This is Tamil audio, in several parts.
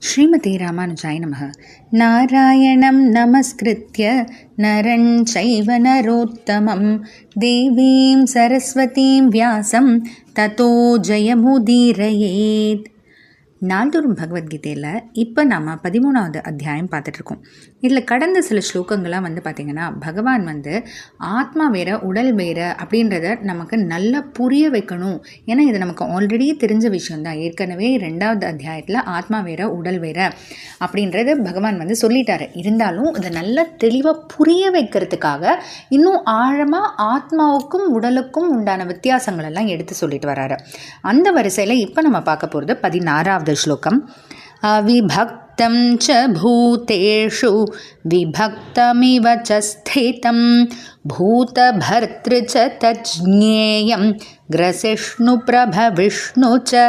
ஸ்ரீமதி ராமானுஜாய நமः. நாராயணம் நமஸ்கிருத்ய நரஞ் சைவ நரோத்தமம் தேவீம் சரஸ்வதீம் வியாசம் ததோ ஜெயமுதீரயேத். நாள்தோறும் பகவத்கீதையில் இப்போ நாம் 13வது அத்தியாயம் பார்த்துட்ருக்கோம். இதில் கடந்த சில ஸ்லோகங்கள்லாம் பார்த்திங்கன்னா பகவான் ஆத்மா வேற உடல் வேற அப்படின்றத நமக்கு நல்லா புரிய வைக்கணும். ஏன்னா இது நமக்கு ஆல்ரெடி தெரிஞ்ச விஷயந்தான். ஏற்கனவே 2வது அத்தியாயத்தில் ஆத்மா வேற உடல் வேற அப்படின்றத பகவான் சொல்லிட்டாரு. இருந்தாலும் இதை நல்லா தெளிவாக புரிய வைக்கிறதுக்காக இன்னும் ஆழமாக ஆத்மாவுக்கும் உடலுக்கும் உண்டான வித்தியாசங்கள் எல்லாம் எடுத்து சொல்லிட்டு வராரு. அந்த வரிசையில் இப்போ நம்ம பார்க்க போகிறது 16வது श्लोकम्. अविभक्तं च भूतेषु विभक्तमिव च स्थितं भूतभर्तृ च तज्ज्ञेयं ग्रसिष्णुप्रभविष्णु च.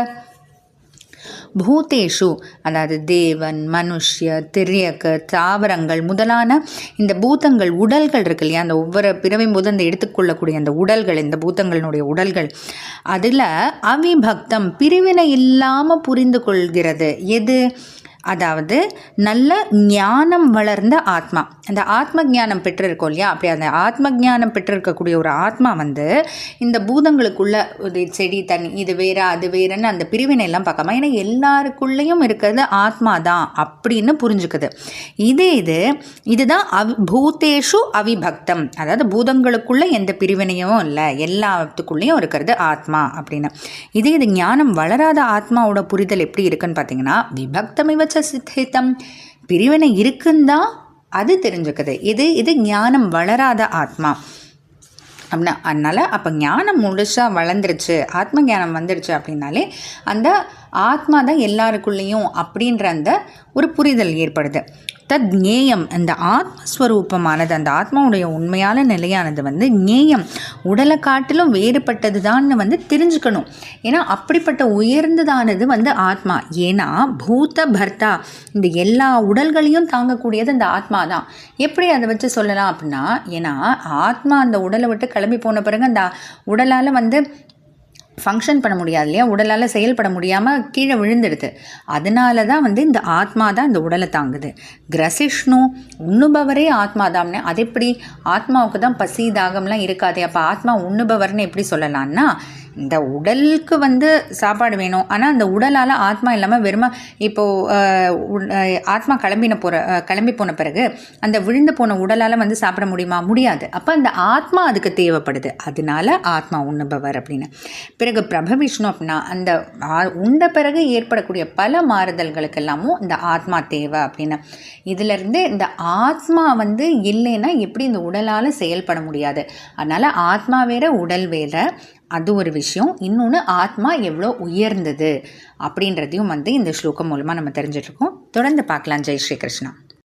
பூதேஷு அதாவது தேவன், மனுஷ்ய, திரியக்கு, தாவரங்கள் முதலான இந்த பூதங்கள் உடல்கள் இருக்கு இல்லையா, அந்த ஒவ்வொரு பிறவையும் போது அந்த எடுத்துக்கொள்ளக்கூடிய அந்த உடல்கள், இந்த பூதங்களினுடைய உடல்கள், அதில் அவிபக்தம் பிரிவினை இல்லாமல் புரிந்து கொள்கிறது. எது? அதாவது நல்ல ஞானம் வளர்ந்த ஆத்மா, அந்த ஆத்ம ஞானம் பெற்றிருக்கோம் இல்லையா, அப்படி அந்த ஆத்ம ஞானம் பெற்றிருக்கக்கூடிய ஒரு ஆத்மா இந்த பூதங்களுக்குள்ள ஒரு செடி தண்ணி இது வேற அது வேறன்னு அந்த பிரிவினை எல்லாம் பார்க்காம, ஏன்னா எல்லாருக்குள்ளேயும் இருக்கிறது ஆத்மா தான் அப்படின்னு புரிஞ்சுக்குது. இதுதான் பூதேஷு அவிபக்தம், அதாவது பூதங்களுக்குள்ள எந்த பிரிவினையும் இல்லை, எல்லாத்துக்குள்ளேயும் இருக்கிறது ஆத்மா அப்படின்னு. இது ஞானம் வளராத ஆத்மாவோட புரிதல் எப்படி இருக்குன்னு பார்த்தீங்கன்னா, விபக்தமிவ சித்தம், பிரிவினை இருக்குந்தான் அது தெரிஞ்சுக்குது. இது ஞானம் வளராத ஆத்மா அப்படின்னா. அதனால் அப்போ ஞானம் முழுசாக வளர்ந்துருச்சு, ஆத்ம ஞானம் வந்துடுச்சு அப்படின்னாலே அந்த ஆத்மா தான் எல்லாருக்குள்ளேயும் அப்படின்ற அந்த ஒரு புரிதல் ஏற்படுது. தத் ஞேயம், அந்த ஆத்மஸ்வரூபமானது, அந்த ஆத்மாவுடைய உண்மையான நிலையானது ஞேயம், உடலை காட்டிலும் வேறுபட்டது தான் தெரிஞ்சுக்கணும். ஏன்னா அப்படிப்பட்ட உயர்ந்ததானது ஆத்மா. ஏன்னா பூத பர்த்தா, இந்த எல்லா உடல்களையும் தாங்கக்கூடியது அந்த ஆத்மா தான். எப்படி அதை வச்சு சொல்லலாம் அப்படின்னா, ஏன்னா ஆத்மா அந்த உடலை விட்டு கிளம்பி போன பிறகு அந்த உடலால் ஃபங்க்ஷன் பண்ண முடியாது இல்லையா, உடலால் செயல்பட முடியாமல் கீழே விழுந்துடுது. அதனால தான் இந்த ஆத்மா தான் இந்த உடலை தாங்குது. கிரசிஷ்ணு, உண்ணுபவரே ஆத்மா தான். அது எப்படி? ஆத்மாவுக்கு தான் பசி தாகம்லாம் இருக்காது. அப்போ ஆத்மா உண்ணுபவர்னு எப்படி சொல்லலான்னா, இந்த உடலுக்கு சாப்பாடு வேணும், ஆனால் அந்த உடலால் ஆத்மா இல்லாமல் வெறுமா இப்போது ஆத்மா கிளம்பி போன பிறகு அந்த விழுந்து போன உடலால் சாப்பிட முடியுமா? முடியாது. அப்போ அந்த ஆத்மா அதுக்கு தேவைப்படுது. அதனால ஆத்மா உண்ணுபவர் அப்படின்னு. பிறகு பிரபவிஷ்ணு அப்படின்னா அந்த உண்ட பிறகு ஏற்படக்கூடிய பல மாறுதல்களுக்கு எல்லாமும் இந்த ஆத்மா தேவை அப்படின்னு. இதிலிருந்து இந்த ஆத்மா இல்லைன்னா எப்படி இந்த உடலால் செயல்பட முடியாது. அதனால் ஆத்மா வேற உடல் வேற, அது ஒரு விஷயம். இன்னொன்று ஆத்மா எவ்வளோ உயர்ந்தது அப்படின்றதையும் இந்த ஸ்லோகம் மூலமாக நம்ம தெரிஞ்சிட்ருக்கோம். தொடர்ந்து பார்க்கலாம். ஜெய் ஸ்ரீ கிருஷ்ணா.